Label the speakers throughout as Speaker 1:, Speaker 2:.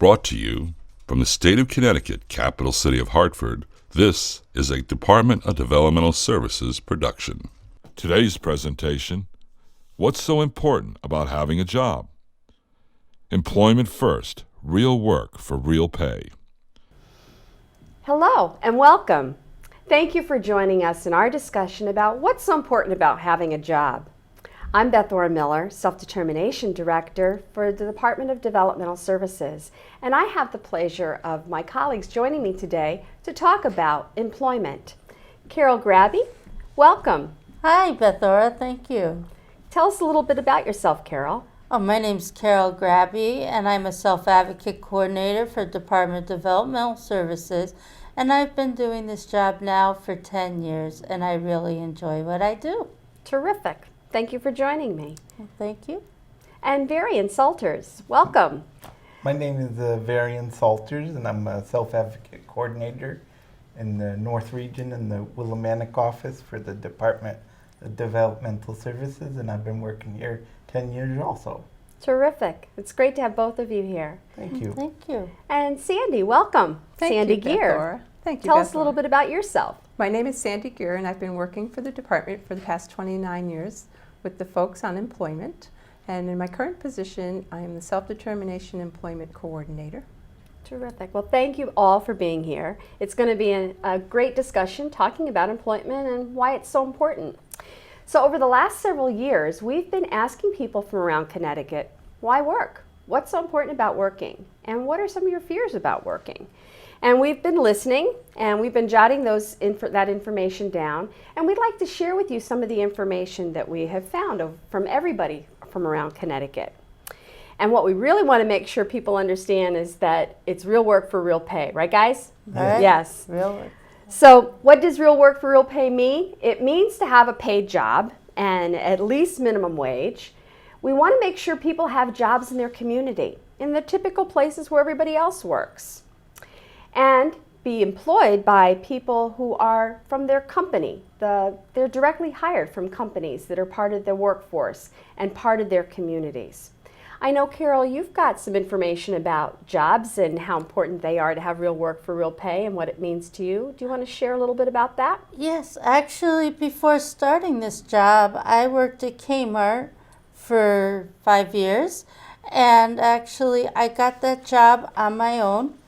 Speaker 1: Brought to you from the state of Connecticut, capital city of Hartford, this is a Department of Developmental Services production. Today's presentation, what's so important about having a job? Employment first, real work for real pay.
Speaker 2: Hello and welcome. Thank you for joining us in our discussion about what's so important about having a job. I'm Beth Ora Miller, Self-Determination Director for the Department of Developmental Services, and I have the pleasure of my colleagues joining me today to talk about employment. Carol Grabby, welcome.
Speaker 3: Hi, Beth Ora, thank you.
Speaker 2: Tell us a little bit about yourself, Carol.
Speaker 3: My name's Carol Grabby, and I'm a Self-Advocate Coordinator for Department of Developmental Services, and I've been doing this job now for 10 years, and I really enjoy what I do.
Speaker 2: Terrific. Thank you for joining me.
Speaker 3: Well, thank you.
Speaker 2: And Varian Salters, welcome.
Speaker 4: My name is Varian Salters, and I'm a Self-Advocate Coordinator in the North Region in the Willimantic office for the Department of Developmental Services, and I've been working here 10 years also.
Speaker 2: Terrific. It's great to have both of you here.
Speaker 4: Thank you.
Speaker 3: Thank you.
Speaker 2: And Sandy, welcome. Sandy Gear.
Speaker 5: Thank you,
Speaker 2: Tell
Speaker 5: Beth
Speaker 2: us a little
Speaker 5: Ora.
Speaker 2: bit about yourself.
Speaker 5: My name is Sandy Gear, and I've been working for the department for the past 29 years with the folks on employment. And in my current position, I am the Self-Determination Employment Coordinator.
Speaker 2: Terrific. Well, thank you all for being here. It's going to be a great discussion talking about employment and why it's so important. So over the last several years, we've been asking people from around Connecticut, why work? What's so important about working? And what are some of your fears about working? And we've been listening, and we've been jotting that information down, and we'd like to share with you some of the information that we have found from everybody from around Connecticut. And what we really want to make sure people understand is that it's real work for real pay, right guys?
Speaker 3: Right.
Speaker 2: Yes.
Speaker 3: Real work.
Speaker 2: So what does real work for real pay mean? It means to have a paid job and at least minimum wage. We want to make sure people have jobs in their community, in the typical places where everybody else works, and be employed by people who are from their company. They're directly hired from companies that are part of their workforce and part of their communities. I know, Carol, you've got some information about jobs and how important they are to have real work for real pay and what it means to you. Do you want to share a little bit about that?
Speaker 3: Yes, actually, before starting this job, I worked at Kmart for 5 years, and actually I got that job on my own.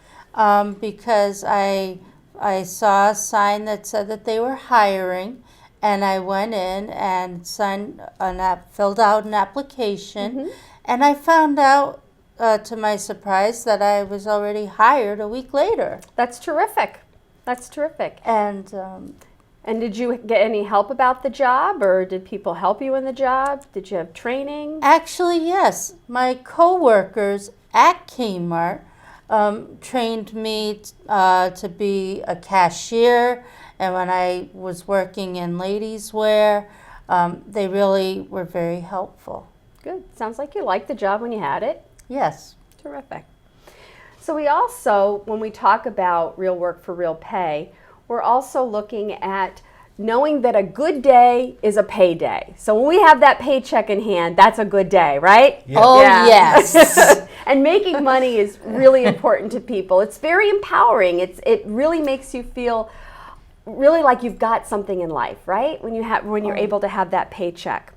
Speaker 3: Because I saw a sign that said that they were hiring, and I went in and filled out an application, and I found out, to my surprise, that I was already hired a week later.
Speaker 2: That's terrific. That's terrific.
Speaker 3: And
Speaker 2: did you get any help about the job, or did people help you in the job? Did you have training?
Speaker 3: actually, yes, my coworkers at Kmart trained me to be a cashier, and when I was working in ladies' wear, they really were very helpful.
Speaker 2: Good. Sounds like you liked the job when you had it.
Speaker 3: Yes.
Speaker 2: Terrific. So we also, when we talk about real work for real pay, we're also looking at knowing that a good day is a payday. So when we have that paycheck in hand, that's a good day, right?
Speaker 4: Yeah.
Speaker 3: Oh,
Speaker 2: Yeah.
Speaker 3: yes.
Speaker 2: And making money is really important to people. It's very empowering. It really makes you feel really like you've got something in life, right? When you're able to have that paycheck.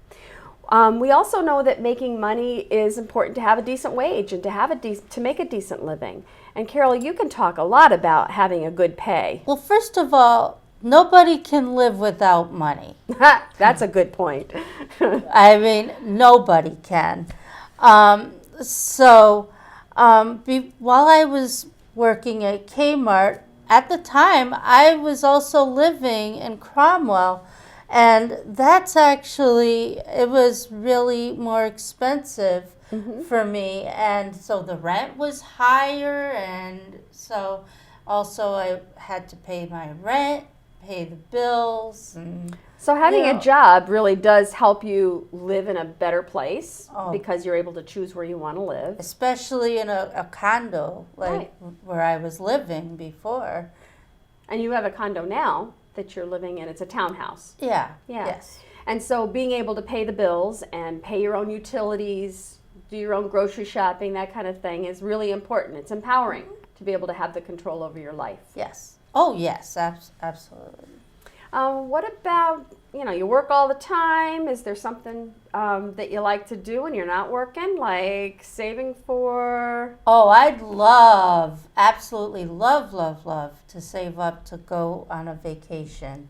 Speaker 2: We also know that making money is important to have a decent wage and to make a decent living. And Carol, you can talk a lot about having a good pay.
Speaker 3: Well, first of all, nobody can live without money.
Speaker 2: That's a good point.
Speaker 3: I mean, nobody can. While I was working at Kmart, at the time, I was also living in Cromwell, and that's actually, it was really more expensive for me, and so the rent was higher, and so also I had to pay my rent, pay the bills, and
Speaker 2: So having
Speaker 3: Yeah.
Speaker 2: a job really does help you live in a better place
Speaker 3: Oh.
Speaker 2: because you're able to choose where you want to live.
Speaker 3: especially in a condo like
Speaker 2: Right.
Speaker 3: where I was living before.
Speaker 2: And you have a condo now that you're living in. It's a townhouse.
Speaker 3: Yeah.
Speaker 2: Yeah.
Speaker 3: Yes.
Speaker 2: And so being able to pay the bills and pay your own utilities, do your own grocery shopping, that kind of thing is really important. It's empowering to be able to have the control over your life.
Speaker 3: Yes. Oh, yes, absolutely.
Speaker 2: What about, you work all the time? Is there something that you like to do when you're not working, like saving for?
Speaker 3: Oh, absolutely love to save up to go on a vacation.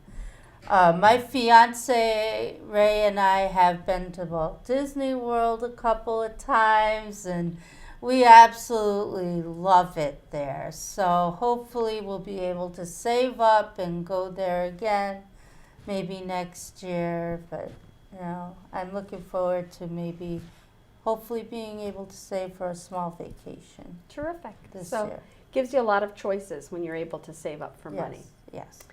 Speaker 3: My fiance Ray and I have been to Walt Disney World a couple of times, and we absolutely love it there. So hopefully we'll be able to save up and go there again, maybe next year. But I'm looking forward to hopefully being able to save for a small vacation
Speaker 2: Terrific.
Speaker 3: this
Speaker 2: So
Speaker 3: year.
Speaker 2: gives you a lot of choices when you're able to save up for money.
Speaker 3: Yes.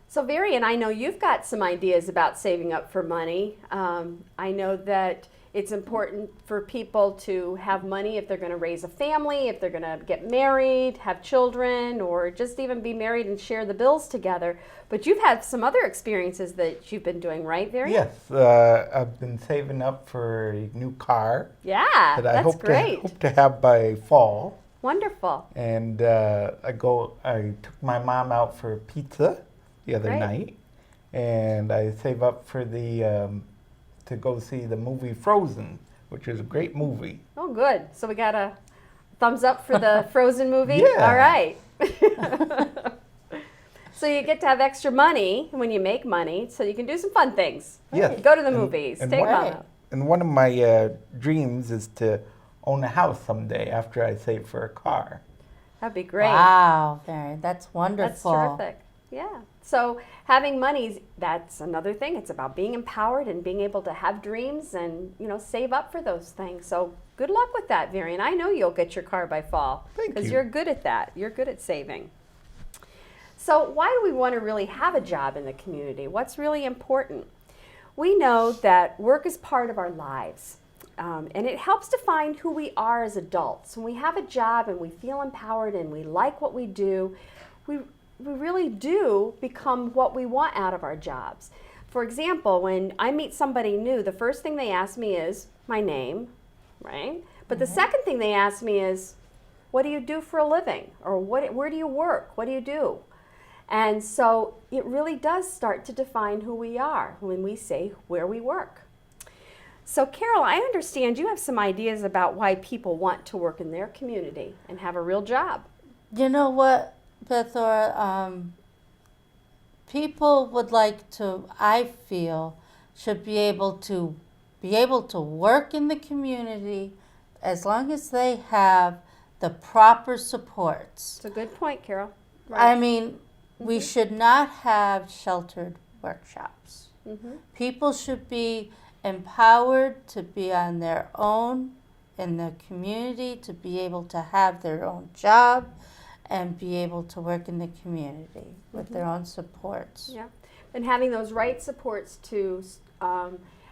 Speaker 2: So Varian, I know you've got some ideas about saving up for money. I know that it's important for people to have money if they're going to raise a family, if they're going to get married, have children, or just even be married and share the bills together. But you've had some other experiences that you've been doing, right, Varian?
Speaker 4: Yes, I've been saving up for a new car
Speaker 2: Yeah,
Speaker 4: that I
Speaker 2: that's
Speaker 4: hope
Speaker 2: great.
Speaker 4: hope to have by fall.
Speaker 2: Wonderful.
Speaker 4: And I took my mom out for pizza the other
Speaker 2: Great.
Speaker 4: night, and I save up for to go see the movie Frozen, which is a great movie.
Speaker 2: Oh, good. So we got a thumbs up for the Frozen movie?
Speaker 4: Yeah.
Speaker 2: All right. So you get to have extra money when you make money, so you can do some fun things.
Speaker 4: Yes.
Speaker 2: Go to the
Speaker 4: And-
Speaker 2: movies.
Speaker 4: and
Speaker 2: Take
Speaker 4: one-
Speaker 2: mom
Speaker 3: Right.
Speaker 2: out.
Speaker 4: And one of my dreams is to own a house someday after I save for a car.
Speaker 2: That'd be great.
Speaker 3: Wow, that's
Speaker 2: That's
Speaker 3: wonderful.
Speaker 2: terrific. Yeah. So having money, that's another thing. It's about being empowered and being able to have dreams and, save up for those things. So good luck with that, Varian. I know you'll get your car by fall.
Speaker 4: Thank
Speaker 2: Because
Speaker 4: you.
Speaker 2: you're good at that. You're good at saving. So why do we want to really have a job in the community? What's really important? We know that work is part of our lives. And it helps define who we are as adults. When we have a job and we feel empowered and we like what we do, we really do become what we want out of our jobs. For example, when I meet somebody new, the first thing they ask me is my name, right? But the second thing they ask me is, what do you do for a living? Or where do you work? What do you do? And so it really does start to define who we are when we say where we work. So Carol, I understand you have some ideas about why people want to work in their community and have a real job.
Speaker 3: You know what, Bethora? People would like to, I feel, should be able to work in the community as long as they have the proper supports.
Speaker 2: It's a good point, Carol.
Speaker 3: I mean, we should not have sheltered workshops. People should be empowered to be on their own in the community, to be able to have their own job and be able to work in the community with their own supports.
Speaker 2: Yeah, and having those right supports to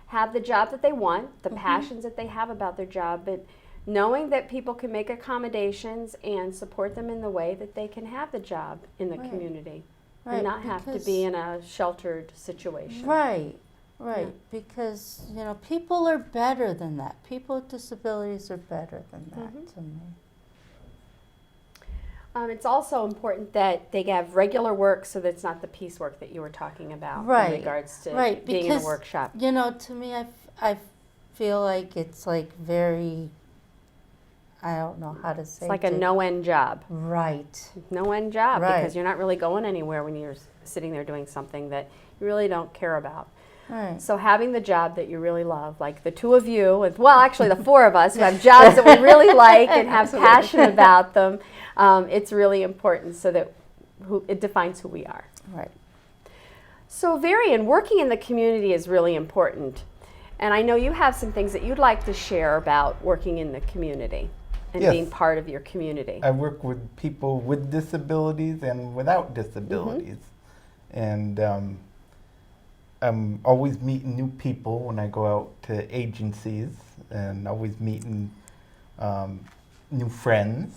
Speaker 2: have the job that they want, the passions that they have about their job, but knowing that people can make accommodations and support them in the way that they can have the job in the
Speaker 3: Right.
Speaker 2: community
Speaker 3: Right,
Speaker 2: and not have to
Speaker 3: because-
Speaker 2: be in a sheltered situation.
Speaker 3: Right,
Speaker 2: Yeah.
Speaker 3: because people are better than that. People with disabilities are better than that to me.
Speaker 2: It's also important that they have regular work so that it's not the piecework that you were talking about
Speaker 3: Right,
Speaker 2: in regards to
Speaker 3: right,
Speaker 2: being in a
Speaker 3: because,
Speaker 2: workshop.
Speaker 3: To me, I feel like it's like very, I don't know how to say
Speaker 2: It's like a
Speaker 3: it.
Speaker 2: no-end job.
Speaker 3: Right.
Speaker 2: No-end job
Speaker 3: Right.
Speaker 2: because you're not really going anywhere when you're sitting there doing something that you really don't care about.
Speaker 3: Right.
Speaker 2: So having the job that you really love, like the two of you, well, actually the four of us who have jobs that we really like and have passion about them, it's really important so that it defines who we are.
Speaker 3: Right.
Speaker 2: So Varian, working in the community is really important. And I know you have some things that you'd like to share about working in the community and
Speaker 4: Yes.
Speaker 2: being part of your community.
Speaker 4: I work with people with disabilities and without disabilities. And I'm always meeting new people when I go out to agencies, and always meeting new friends.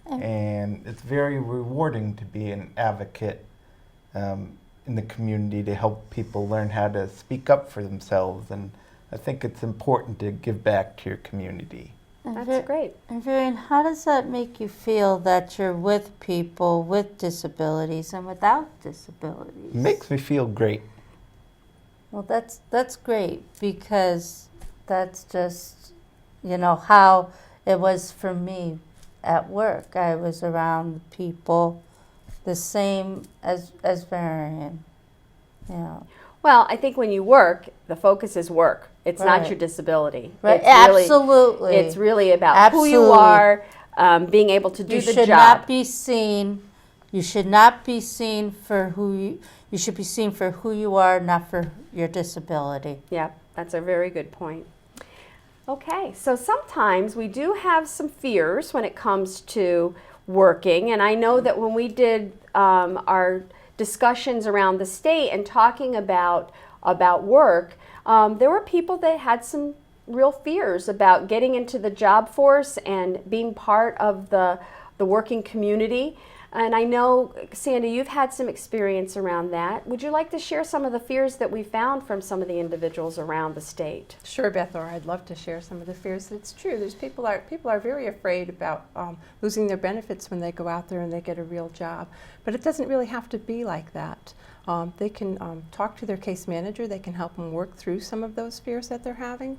Speaker 4: And it's very rewarding to be an advocate in the community to help people learn how to speak up for themselves. And I think it's important to give back to your community.
Speaker 2: That's great.
Speaker 3: And Varian, how does that make you feel that you're with people with disabilities and without disabilities?
Speaker 4: Makes me feel great.
Speaker 3: Well, that's great because that's just, how it was for me at work. I was around people the same as Varian,
Speaker 2: Well, I think when you work, the focus is work. It's not
Speaker 3: Right.
Speaker 2: your disability.
Speaker 3: Right,
Speaker 2: It's really,
Speaker 3: absolutely.
Speaker 2: It's really about who you
Speaker 3: Absolutely.
Speaker 2: are, being able to do
Speaker 3: You
Speaker 2: the
Speaker 3: should
Speaker 2: job.
Speaker 3: not be seen. You should not be seen for who you. You should be seen for who you are, not for your disability.
Speaker 2: Yeah, that's a very good point. Okay, so sometimes we do have some fears when it comes to working, and I know that when we did our discussions around the state and talking about work, there were people that had some real fears about getting into the job force and being part of the working community. And I know, Sandy, you've had some experience around that. Would you like to share some of the fears that we found from some of the individuals around the state?
Speaker 5: Sure, Beth, or I'd love to share some of the fears. It's true. People are very afraid about losing their benefits when they go out there and they get a real job. But it doesn't really have to be like that. They can talk to their case manager. They can help them work through some of those fears that they're having.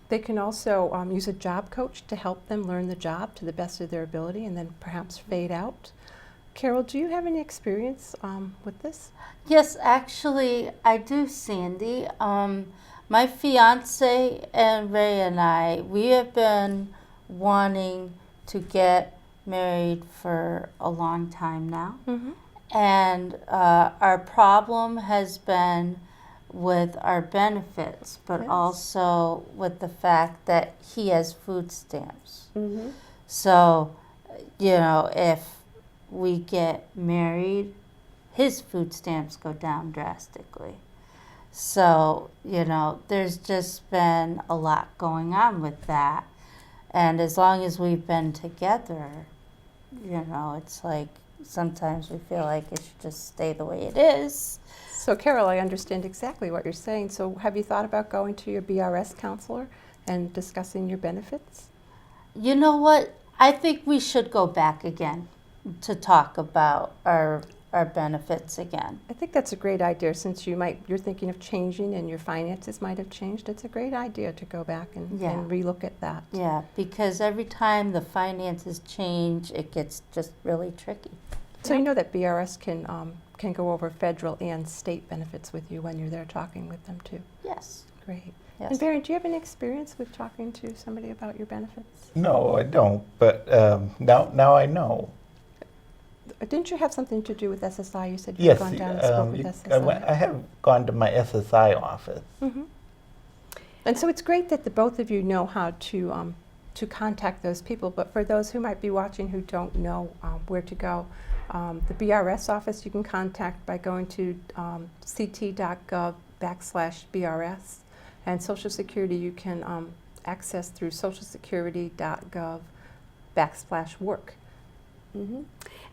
Speaker 5: They can also use a job coach to help them learn the job to the best of their ability and then perhaps fade out. Carol, do you have any experience with this?
Speaker 3: Yes, actually, I do, Sandy. My fiance and Ray and I, we have been wanting to get married for a long time now.
Speaker 5: Mm-hmm.
Speaker 3: And our problem has been with our benefits, but
Speaker 5: Yes.
Speaker 3: also with the fact that he has food stamps.
Speaker 2: Mm-hmm.
Speaker 3: So, if we get married, his food stamps go down drastically. So, there's just been a lot going on with that. And as long as we've been together, it's like sometimes we feel like it should just stay the way it is.
Speaker 5: So, Carol, I understand exactly what you're saying. So, have you thought about going to your BRS counselor and discussing your benefits?
Speaker 3: You know what? I think we should go back again to talk about our benefits again.
Speaker 5: I think that's a great idea since you're thinking of changing and your finances might have changed. It's a great idea to go back and relook at that.
Speaker 3: Yeah, because every time the finances change, it gets just really tricky.
Speaker 5: So you know that BRS can go over federal and state benefits with you when you're there talking with them too.
Speaker 3: Yes.
Speaker 5: Great.
Speaker 3: Yes.
Speaker 5: And Barry, do you have any experience with talking to somebody about your benefits?
Speaker 4: No, I don't. But now I know.
Speaker 5: Didn't you have something to do with SSI? You said you'd
Speaker 4: Yes,
Speaker 5: gone down and spoke with SSI.
Speaker 4: I have gone to my SSI office.
Speaker 5: Mm-hmm. And so it's great that the both of you know how to contact those people. But for those who might be watching who don't know where to go, the BRS office you can contact by going to ct.gov/BRS, and Social Security you can access through socialsecurity.gov/work.
Speaker 2: Mm-hmm.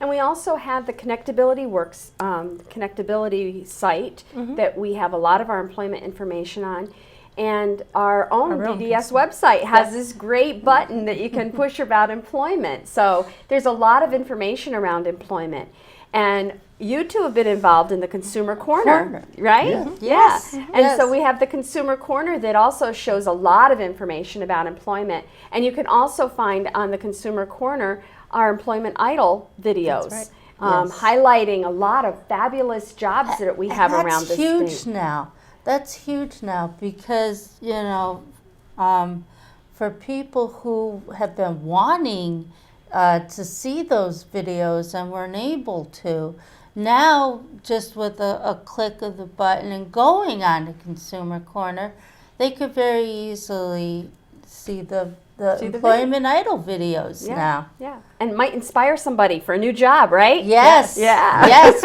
Speaker 2: And we also have the Connectability Works connectability site that we have a lot of our employment information on. And our own BDS website has this great button that you can push about employment. So there's a lot of information around employment. And you two have been involved in the Consumer Corner, right?
Speaker 4: Yeah.
Speaker 3: Yes.
Speaker 2: And
Speaker 3: Yes.
Speaker 2: so we have the Consumer Corner that also shows a lot of information about employment. And you can also find on the Consumer Corner our Employment Idol videos.
Speaker 5: That's right.
Speaker 3: Yes.
Speaker 2: Highlighting a lot of fabulous jobs that we have
Speaker 3: That's
Speaker 2: around the
Speaker 3: huge
Speaker 2: state.
Speaker 3: now. That's huge now because, for people who have been wanting to see those videos and weren't able to, now just with a click of the button and going on to Consumer Corner, they could very easily see the
Speaker 2: See the
Speaker 3: Employment Idol videos
Speaker 2: Yeah,
Speaker 3: now.
Speaker 2: yeah, and might inspire somebody for a new job, right?
Speaker 3: Yes.
Speaker 2: Yeah.
Speaker 3: Yes,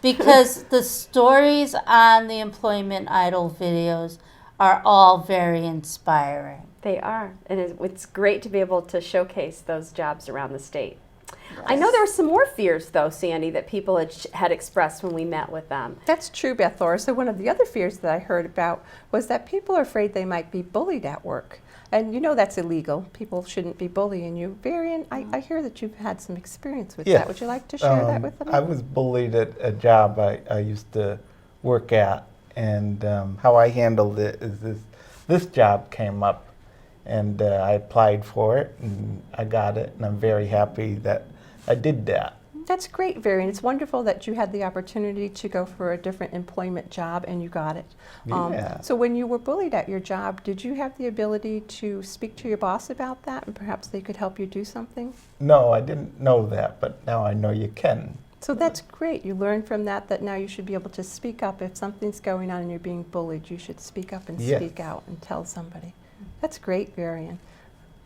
Speaker 3: because the stories on the Employment Idol videos are all very inspiring.
Speaker 2: They are, and it's great to be able to showcase those jobs around the state. I know there were some more fears, though, Sandy, that people had expressed when we met with them.
Speaker 5: That's true, Beth Laura. So one of the other fears that I heard about was that people are afraid they might be bullied at work. And you know that's illegal. People shouldn't be bullying you. Varian, I hear that you've had some experience with
Speaker 4: Yes.
Speaker 5: that. Would you like to share that with them?
Speaker 4: I was bullied at a job I used to work at, and how I handled it is this job came up, and I applied for it, and I got it, and I'm very happy that I did that.
Speaker 5: That's great, Varian. It's wonderful that you had the opportunity to go for a different employment job and you got it.
Speaker 4: Yeah.
Speaker 5: So when you were bullied at your job, did you have the ability to speak to your boss about that and perhaps they could help you do something?
Speaker 4: No, I didn't know that, but now I know you can.
Speaker 5: So that's great. You learned from that now you should be able to speak up. If something's going on and you're being bullied, you should speak up and
Speaker 4: Yes.
Speaker 5: speak out and tell somebody. That's great, Varian.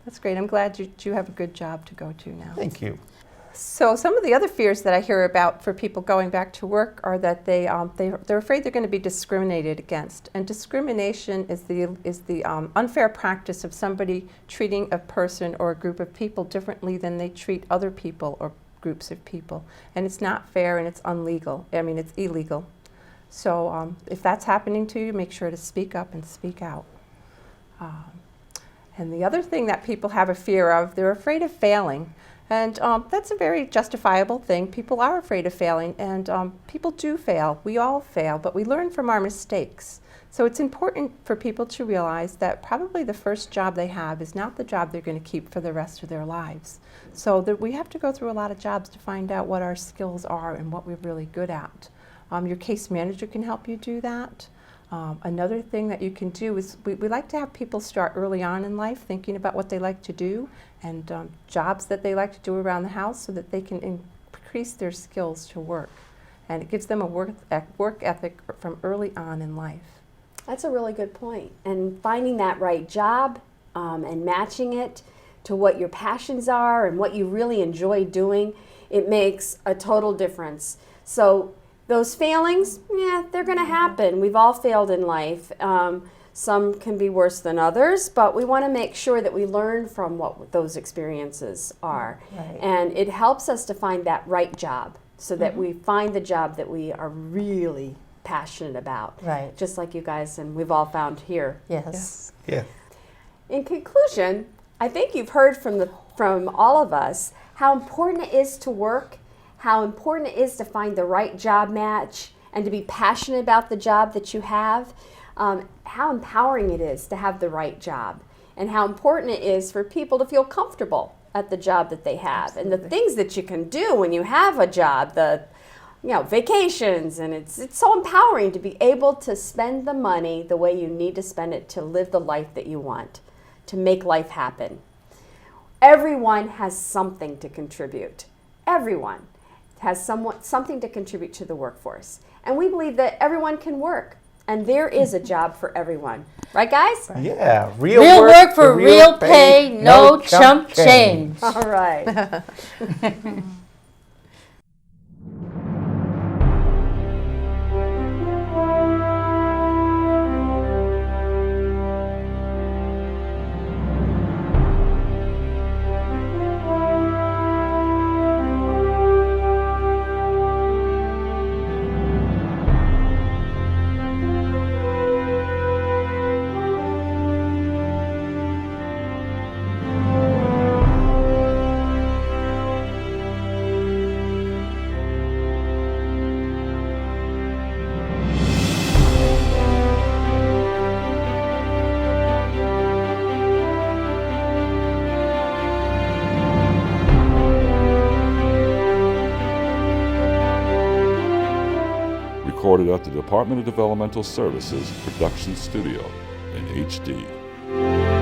Speaker 5: That's great. I'm glad you have a good job to go to now.
Speaker 4: Thank you.
Speaker 5: So some of the other fears that I hear about for people going back to work are that they're afraid they're going to be discriminated against. And discrimination is the unfair practice of somebody treating a person or a group of people differently than they treat other people or groups of people. And it's not fair and it's illegal. It's illegal. So if that's happening to you, make sure to speak up and speak out. And the other thing that people have a fear of, they're afraid of failing. And that's a very justifiable thing. People are afraid of failing, and people do fail. We all fail, but we learn from our mistakes. So it's important for people to realize that probably the first job they have is not the job they're going to keep for the rest of their lives. So that we have to go through a lot of jobs to find out what our skills are and what we're really good at. Your case manager can help you do that. Another thing that you can do is we like to have people start early on in life thinking about what they like to do and jobs that they like to do around the house so that they can increase their skills to work. And it gives them a work ethic from early on in life.
Speaker 2: That's a really good point. And finding that right job and matching it to what your passions are and what you really enjoy doing, it makes a total difference. So those failings, yeah, they're going to happen. We've all failed in life. Some can be worse than others, but we want to make sure that we learn from what those experiences are.
Speaker 3: Right.
Speaker 2: And it helps us to find that right job so that we find the job that we are really passionate about.
Speaker 3: Right.
Speaker 2: Just like you guys and we've all found here.
Speaker 3: Yes.
Speaker 4: Yes.
Speaker 2: In conclusion, I think you've heard from all of us how important it is to work, how important it is to find the right job match and to be passionate about the job that you have, how empowering it is to have the right job, and how important it is for people to feel comfortable at the job that they have.
Speaker 5: Absolutely.
Speaker 2: And the things that you can do when you have a job, vacations, and it's so empowering to be able to spend the money the way you need to spend it to live the life that you want, to make life happen. Everyone has something to contribute. Everyone has something to contribute to the workforce. And we believe that everyone can work, and there is a job for everyone. Right, guys?
Speaker 4: Yeah.
Speaker 3: Real work for real pay, no chump change.
Speaker 2: All right.
Speaker 1: Recorded at the Department of Developmental Services Production Studio in HD.